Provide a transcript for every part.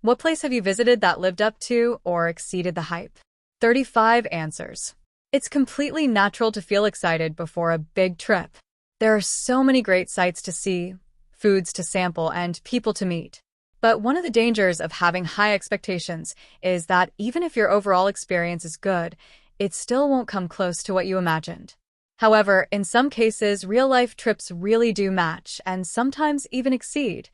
What place have you visited that lived up to or exceeded the hype? 35 answers. It's completely natural to feel excited before a big trip. There are so many great sights to see, foods to sample, and people to meet. But one of the dangers of having high expectations is that even if your overall experience is good, it still won't come close to what you imagined. However, in some cases, real-life trips really do match and sometimes even exceed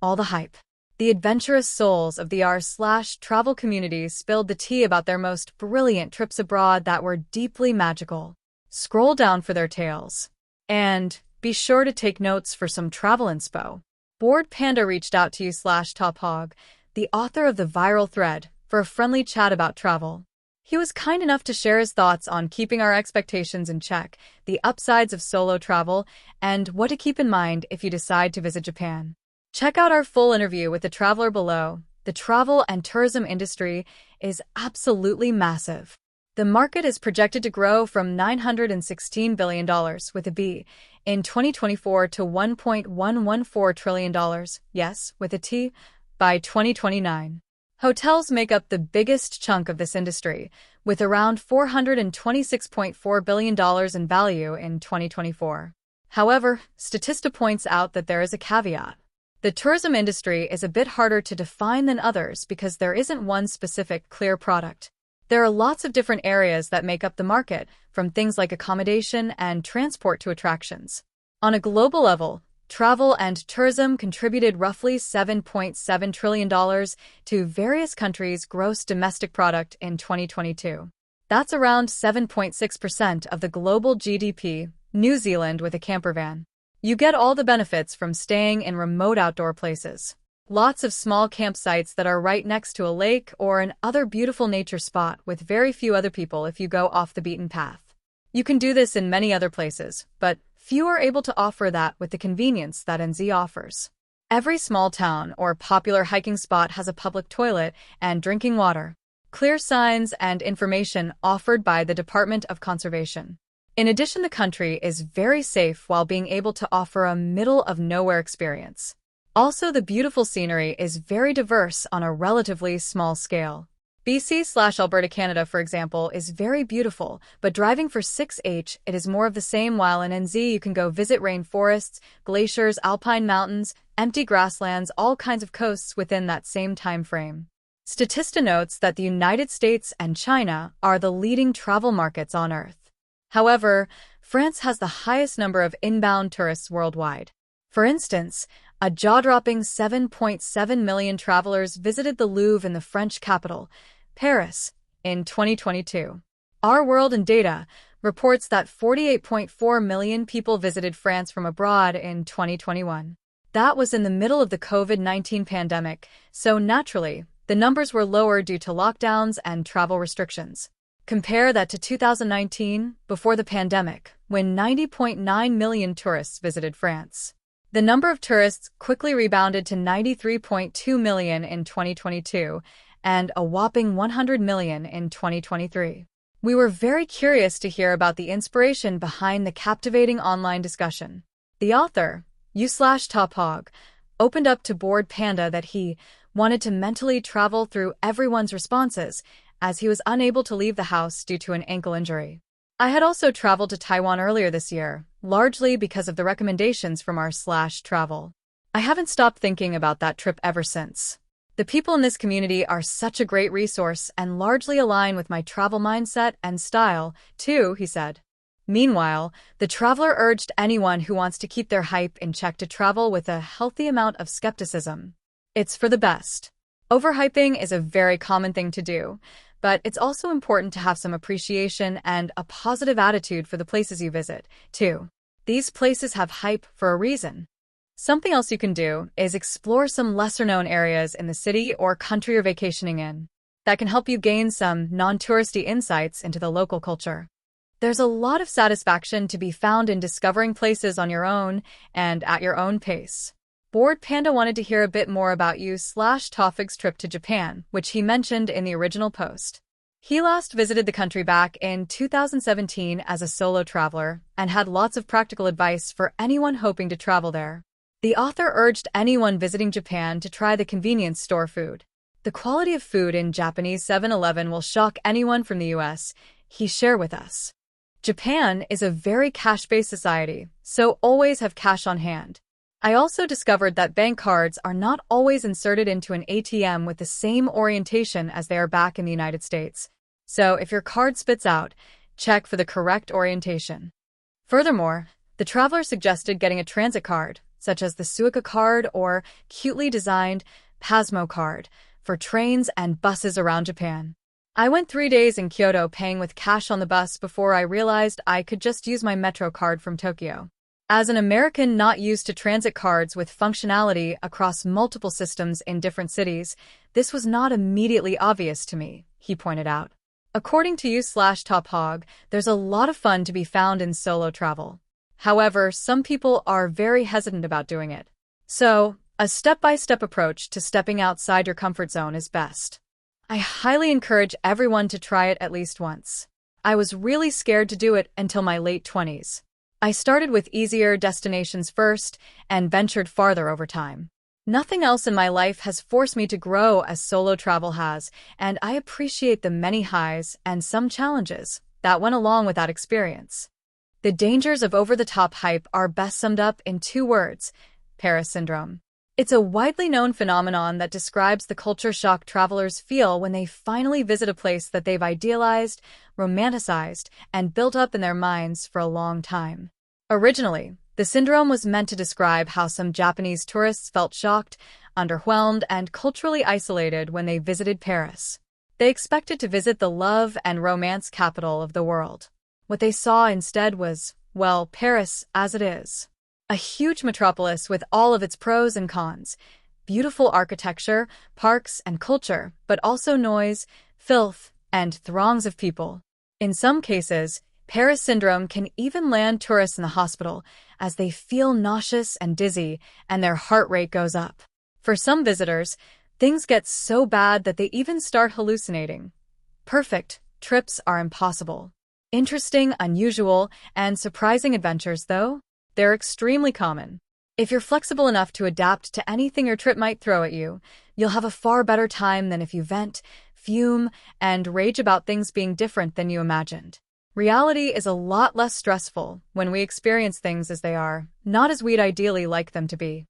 all the hype. The adventurous souls of the r/travel community spilled the tea about their most brilliant trips abroad that were deeply magical. Scroll down for their tales. And be sure to take notes for some travel inspo. Bard Panda reached out to you/tophog, the author of the viral thread, for a friendly chat about travel. He was kind enough to share his thoughts on keeping our expectations in check, the upsides of solo travel, and what to keep in mind if you decide to visit Japan. Check out our full interview with the traveler below. The travel and tourism industry is absolutely massive. The market is projected to grow from $916 billion with a B in 2024 to $1.114 trillion, yes, with a T, by 2029. Hotels make up the biggest chunk of this industry, with around $426.4 billion in value in 2024. However, Statista points out that there is a caveat. The tourism industry is a bit harder to define than others because there isn't one specific, clear product. There are lots of different areas that make up the market, from things like accommodation and transport to attractions. On a global level, travel and tourism contributed roughly $7.7 trillion to various countries' gross domestic product in 2022. That's around 7.6% of the global GDP, New Zealand with a campervan. You get all the benefits from staying in remote outdoor places. Lots of small campsites that are right next to a lake or an other beautiful nature spot with very few other people if you go off the beaten path. You can do this in many other places, but few are able to offer that with the convenience that NZ offers. Every small town or popular hiking spot has a public toilet and drinking water, clear signs, and information offered by the Department of Conservation. In addition, the country is very safe while being able to offer a middle-of-nowhere experience. Also, the beautiful scenery is very diverse on a relatively small scale. BC/Alberta Canada, for example, is very beautiful, but driving for 6H, it is more of the same, while in NZ you can go visit rainforests, glaciers, Alpine mountains, empty grasslands, all kinds of coasts within that same time frame. Statista notes that the United States and China are the leading travel markets on Earth. However, France has the highest number of inbound tourists worldwide. For instance, a jaw-dropping 7.7 million travelers visited the Louvre in the French capital, Paris, in 2022. Our World in Data reports that 48.4 million people visited France from abroad in 2021. That was in the middle of the COVID-19 pandemic, so naturally, the numbers were lower due to lockdowns and travel restrictions. Compare that to 2019, before the pandemic, when 90.9 million tourists visited France. The number of tourists quickly rebounded to 93.2 million in 2022 and a whopping 100 million in 2023. We were very curious to hear about the inspiration behind the captivating online discussion. The author, you/tophog, opened up to Bard Panda that he wanted to mentally travel through everyone's responses, as he was unable to leave the house due to an ankle injury. I had also traveled to Taiwan earlier this year, largely because of the recommendations from r/travel. I haven't stopped thinking about that trip ever since. The people in this community are such a great resource and largely align with my travel mindset and style, too, he said. Meanwhile, the traveler urged anyone who wants to keep their hype in check to travel with a healthy amount of skepticism. It's for the best. Overhyping is a very common thing to do, but it's also important to have some appreciation and a positive attitude for the places you visit, too. These places have hype for a reason. Something else you can do is explore some lesser-known areas in the city or country you're vacationing in. That can help you gain some non-touristy insights into the local culture. There's a lot of satisfaction to be found in discovering places on your own and at your own pace. Bard Panda wanted to hear a bit more about you/Tophog's trip to Japan, which he mentioned in the original post. He last visited the country back in 2017 as a solo traveler and had lots of practical advice for anyone hoping to travel there. The author urged anyone visiting Japan to try the convenience store food. The quality of food in Japanese 7-Eleven will shock anyone from the US, he shared with us. Japan is a very cash-based society, so always have cash on hand. I also discovered that bank cards are not always inserted into an ATM with the same orientation as they are back in the United States. So if your card spits out, check for the correct orientation. Furthermore, the traveler suggested getting a transit card, such as the Suica card or cutely designed Pasmo card, for trains and buses around Japan. I went 3 days in Kyoto paying with cash on the bus before I realized I could just use my Metro card from Tokyo. As an American not used to transit cards with functionality across multiple systems in different cities, this was not immediately obvious to me, he pointed out. According to you/TopHog, there's a lot of fun to be found in solo travel. However, some people are very hesitant about doing it. So, a step-by-step approach to stepping outside your comfort zone is best. I highly encourage everyone to try it at least once. I was really scared to do it until my late 20s. I started with easier destinations first and ventured farther over time. Nothing else in my life has forced me to grow as solo travel has, and I appreciate the many highs and some challenges that went along with that experience. The dangers of over-the-top hype are best summed up in 2 words: Paris syndrome. It's a widely known phenomenon that describes the culture shock travelers feel when they finally visit a place that they've idealized, romanticized, and built up in their minds for a long time. Originally, the syndrome was meant to describe how some Japanese tourists felt shocked, underwhelmed, and culturally isolated when they visited Paris. They expected to visit the love and romance capital of the world. What they saw instead was, well, Paris as it is. A huge metropolis with all of its pros and cons, beautiful architecture, parks, and culture, but also noise, filth, and throngs of people. In some cases, Paris syndrome can even land tourists in the hospital as they feel nauseous and dizzy and their heart rate goes up. For some visitors, things get so bad that they even start hallucinating. Perfect trips are impossible. Interesting, unusual, and surprising adventures, though, they're extremely common. If you're flexible enough to adapt to anything your trip might throw at you, you'll have a far better time than if you vent, fume, and rage about things being different than you imagined. Reality is a lot less stressful when we experience things as they are, not as we'd ideally like them to be.